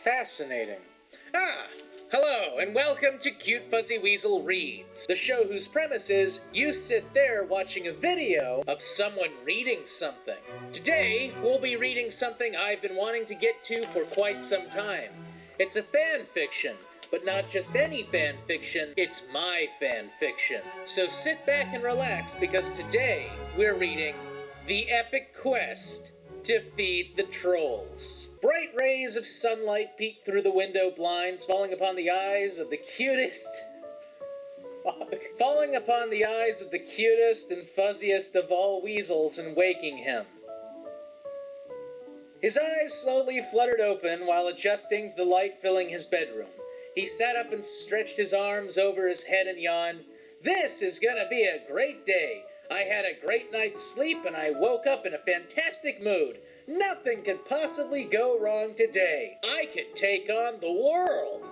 Fascinating. Hello, and welcome to Cutefuzzyweasel Reads, the show whose premise is you sit there watching a video of someone reading something. Today, we'll be reading something I've been wanting to get to for quite some time. It's a fan fiction, but not just any fan fiction, it's my fan fiction. So sit back and relax, because today we're reading The Epic Quest to Feed the Trolls. Bright rays of sunlight peek through the window blinds, falling upon the eyes of the cutest and fuzziest of all weasels and waking him. His eyes slowly fluttered open while adjusting to the light filling his bedroom. He sat up and stretched his arms over his head and yawned. This is gonna be a great day. I had a great night's sleep and I woke up in a fantastic mood. Nothing could possibly go wrong today. I could take on the world.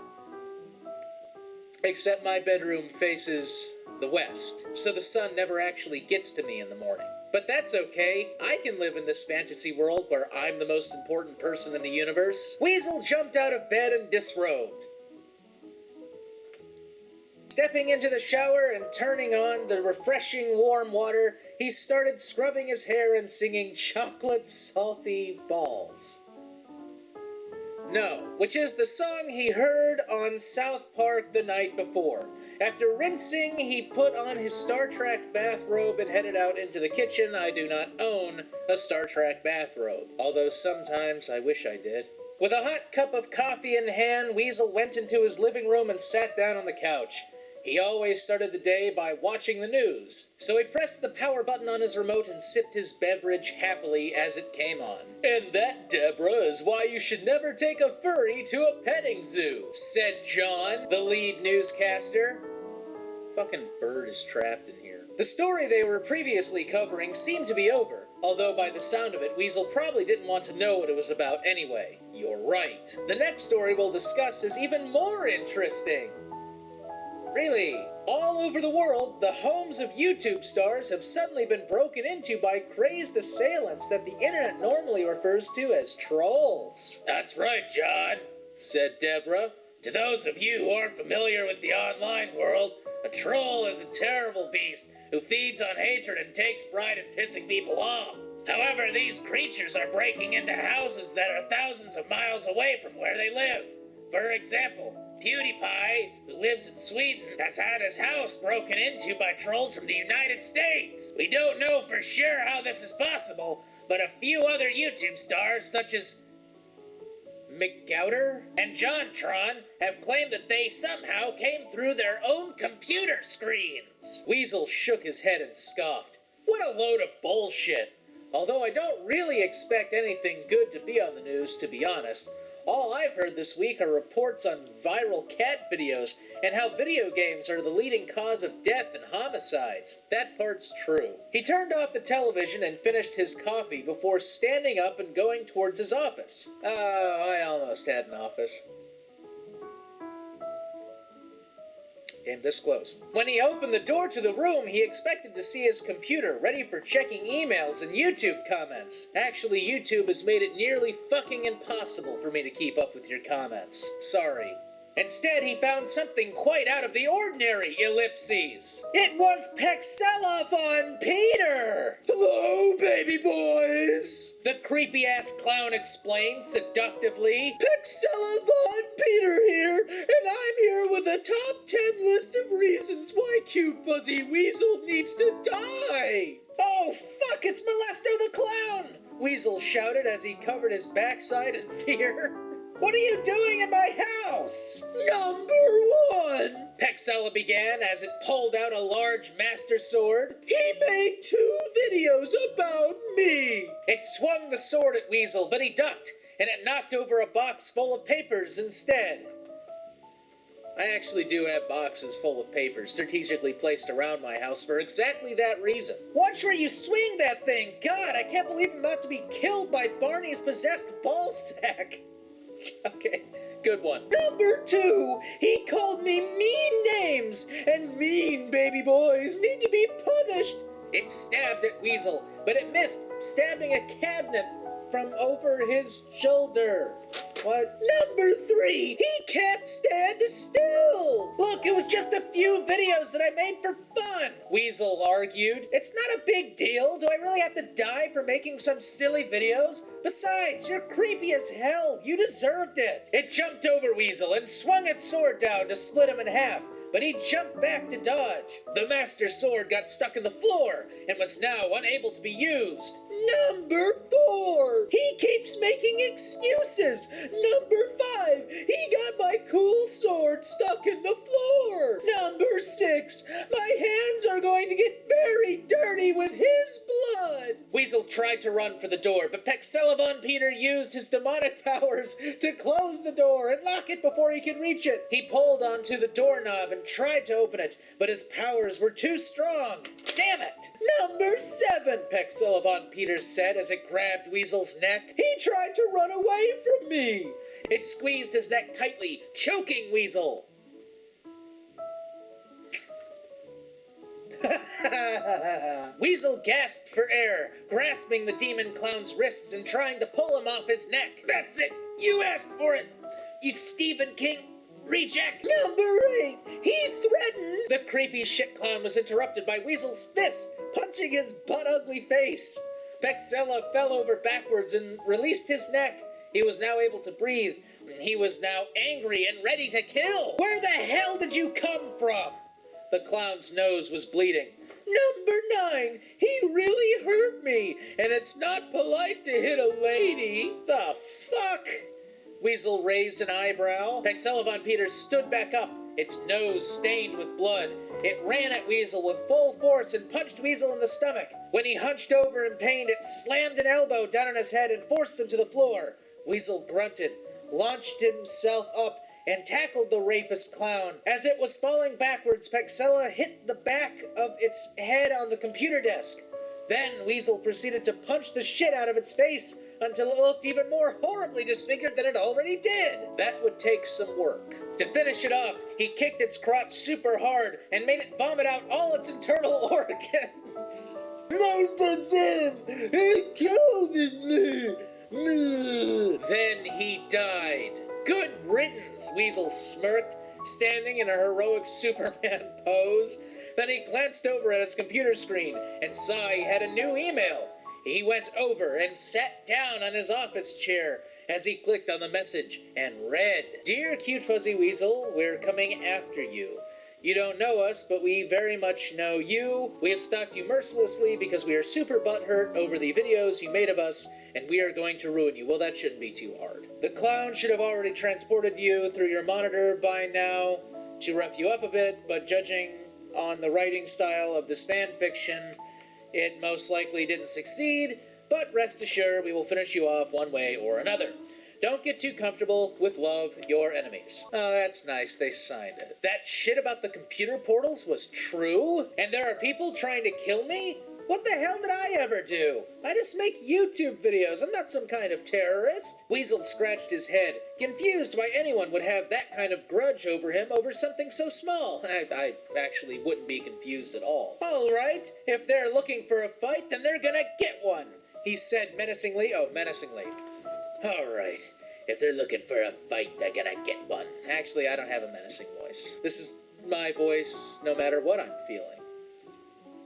Except my bedroom faces the west, so the sun never actually gets to me in the morning. But that's okay. I can live in this fantasy world where I'm the most important person in the universe. Weasel jumped out of bed and disrobed. Stepping into the shower and turning on the refreshing warm water, he started scrubbing his hair and singing Chocolate Salty Balls. No, which is the song he heard on South Park the night before. After rinsing, he put on his Star Trek bathrobe and headed out into the kitchen. I do not own a Star Trek bathrobe, although sometimes I wish I did. With a hot cup of coffee in hand, Weasel went into his living room and sat down on the couch. He always started the day by watching the news, so he pressed the power button on his remote and sipped his beverage happily as it came on. And that, Deborah, is why you should never take a furry to a petting zoo, said John, the lead newscaster. Fucking bird is trapped in here. The story they were previously covering seemed to be over, although by the sound of it, Weasel probably didn't want to know what it was about anyway. You're right. The next story we'll discuss is even more interesting. Really, all over the world, the homes of YouTube stars have suddenly been broken into by crazed assailants that the internet normally refers to as trolls. That's right, John, said Deborah. To those of you who aren't familiar with the online world, a troll is a terrible beast who feeds on hatred and takes pride in pissing people off. However, these creatures are breaking into houses that are thousands of miles away from where they live. For example, PewDiePie, who lives in Sweden, has had his house broken into by trolls from the United States. We don't know for sure how this is possible, but a few other YouTube stars, such as McGouter and JonTron, have claimed that they somehow came through their own computer screens. Weasel shook his head and scoffed. What a load of bullshit. Although I don't really expect anything good to be on the news, to be honest. All I've heard this week are reports on viral cat videos and how video games are the leading cause of death and homicides. That part's true. He turned off the television and finished his coffee before standing up and going towards his office. I almost had an office. Came this close. When he opened the door to the room, he expected to see his computer ready for checking emails and YouTube comments. Actually, YouTube has made it nearly fucking impossible for me to keep up with your comments. Sorry. Instead, he found something quite out of the ordinary, ellipses. It was Pexella on Peter! Hello, baby boys! The creepy-ass clown explained seductively. Pexella on Peter here, and I'm here with a top 10 list of reasons why Cutefuzzyweasel needs to die! Oh, fuck, it's Molesto the Clown! Weasel shouted as he covered his backside in fear. What are you doing in my house? Number one, Pexella began as it pulled out a large master sword. He made 2 videos about me. It swung the sword at Weasel, but he ducked, and it knocked over a box full of papers instead. I actually do have boxes full of papers strategically placed around my house for exactly that reason. Watch where you swing that thing! God, I can't believe I'm about to be killed by Barney's possessed ballsack. Okay, good one. Number 2, he called me mean names, and mean baby boys need to be punished. It stabbed at Weasel, but it missed, stabbing a cabinet from over his shoulder. What? Number 3, he can't stand still. Look, it was just a few videos that I made for fun, Weasel argued. It's not a big deal. Do I really have to die for making some silly videos? Besides, you're creepy as hell. You deserved it. It jumped over Weasel and swung its sword down to split him in half, but he jumped back to dodge. The Master Sword got stuck in the floor and was now unable to be used. Number 4, he keeps making excuses. Number 5, he got my cool sword stuck in the floor. Number 6, my hands are going to get very dirty with his blood. Weasel tried to run for the door, but Pexella Peter used his demonic powers to close the door and lock it before he could reach it. He pulled onto the doorknob and tried to open it, but his powers were too strong. Damn it! Number 7, Pexella Peter said as it grabbed Weasel's neck. He tried to run away from me. It squeezed his neck tightly, choking Weasel. Weasel gasped for air, grasping the demon clown's wrists and trying to pull him off his neck. That's it! You asked for it! You Stephen King reject! Number 8, he threatened... The creepy shit clown was interrupted by Weasel's fist, punching his butt-ugly face. Pexella fell over backwards and released his neck. He was now able to breathe, and he was now angry and ready to kill. Where the hell did you come from? The clown's nose was bleeding. Number 9, he really hurt me, and it's not polite to hit a lady. The fuck? Weasel raised an eyebrow. Pexella Peter stood back up, its nose stained with blood. It ran at Weasel with full force and punched Weasel in the stomach. When he hunched over in pain, it slammed an elbow down on his head and forced him to the floor. Weasel grunted, launched himself up, and tackled the rapist clown. As it was falling backwards, Pexella hit the back of its head on the computer desk. Then Weasel proceeded to punch the shit out of its face until it looked even more horribly disfigured than it already did. That would take some work. To finish it off, he kicked its crotch super hard and made it vomit out all its internal organs. Number 10, he killed me. Then he died. Good riddance, Weasel smirked, standing in a heroic Superman pose. Then he glanced over at his computer screen and saw he had a new email. He went over and sat down on his office chair as he clicked on the message and read, Dear Cutefuzzyweasel, we're coming after you. You don't know us, but we very much know you. We have stalked you mercilessly because we are super butthurt over the videos you made of us, and we are going to ruin you. Well, that shouldn't be too hard. The clown should have already transported you through your monitor by now to rough you up a bit, but judging on the writing style of this fan fiction, it most likely didn't succeed, but rest assured we will finish you off one way or another. Don't get too comfortable. With love, your enemies. Oh, that's nice. They signed it. That shit about the computer portals was true? And there are people trying to kill me? What the hell did I ever do? I just make YouTube videos. I'm not some kind of terrorist. Weasel scratched his head, confused why anyone would have that kind of grudge over him over something so small. I actually wouldn't be confused at all. All right, if they're looking for a fight, then they're gonna get one, he said menacingly. Oh, menacingly. All right, if they're looking for a fight, they're gonna get one. Actually, I don't have a menacing voice. This is my voice no matter what I'm feeling.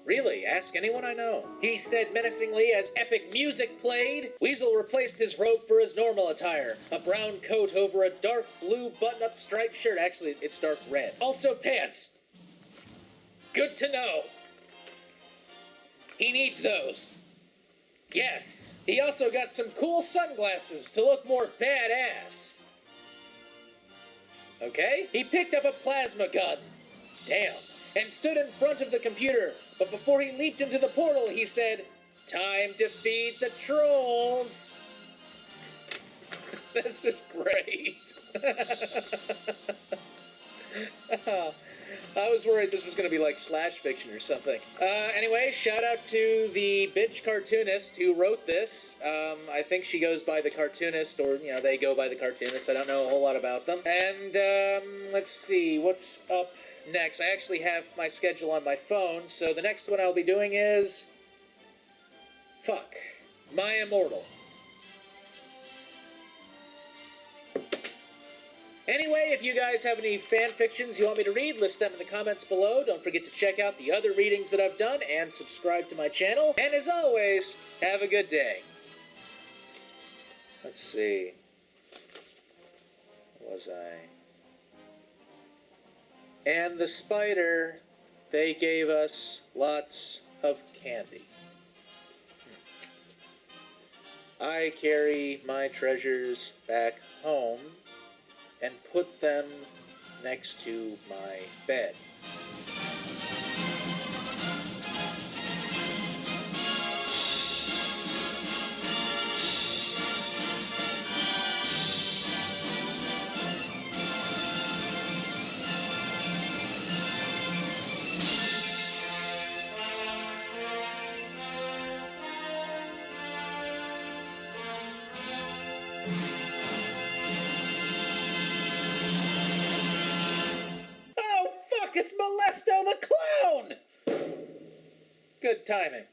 Really, ask anyone I know. He said menacingly as epic music played. Weasel replaced his robe for his normal attire. A brown coat over a dark blue button-up striped shirt. Actually, it's dark red. Also pants. Good to know. He needs those. Yes. He also got some cool sunglasses to look more badass. Okay. He picked up a plasma gun. Damn. And stood in front of the computer. But before he leaped into the portal, he said, Time to feed the trolls. This is great. I was worried this was going to be like slash fiction or something. Anyway, shout out to the bitch cartoonist who wrote this. I think she goes by the cartoonist, or, you know, they go by the cartoonist. I don't know a whole lot about them. And, let's see, what's up next? I actually have my schedule on my phone, so the next one I'll be doing is... My Immortal. Anyway, if you guys have any fan fictions you want me to read, list them in the comments below. Don't forget to check out the other readings that I've done and subscribe to my channel. And as always, have a good day. Let's see. Where was I? And the spider, they gave us lots of candy. I carry my treasures back home and put them next to my bed. Oh, fuck, it's Molesto the Clown! Good timing.